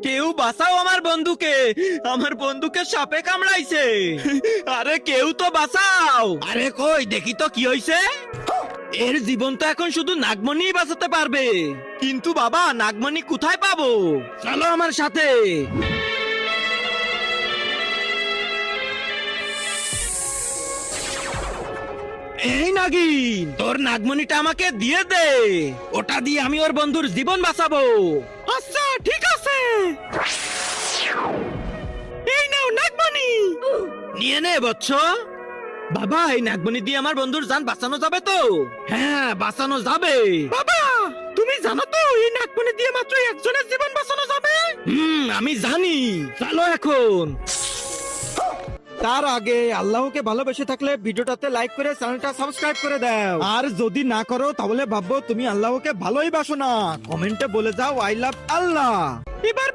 কেউ বাঁচাও আমার বন্ধুকে সাপে কামড়াইছে। আরে কেউ তো বাঁচাও। আরে কই দেখি তো কি হইছে। এর জীবন তো এখন শুধু নাগমণি বাঁচাতে পারবে। কিন্তু বাবা নাগমণি কোথায় পাবো? চলো আমার সাথে। এই নাগিন, তোর নাগমণিটা আমাকে দিয়ে দে। ওটা দিয়ে আমি ওর বন্ধুর জীবন বাঁচাবো। আচ্ছা ঠিক আছে। এই নাও নাগমণি, নিয়ে নে বৎস। বাবা এই নাগমণি দিয়ে আমার বন্ধুর জান বাঁচানো যাবে তো? হ্যাঁ বাঁচানো যাবে। বাবা তুমি জানো তো এই নাগমণি দিয়ে মাত্র একজনের জীবন বাঁচানো যাবে? আমি জানি। চলো এখন। তার আগে আল্লাহকে ভালোবেসে থাকলে ভিডিওটাতে লাইক করে চ্যানেলটা সাবস্ক্রাইব করে দাও। আর যদি না করো তাহলে ভাববো তুমি আল্লাহকে ভালোই বাসো না। কমেন্টে বলে যাও আই লাভ আল্লাহ। এবার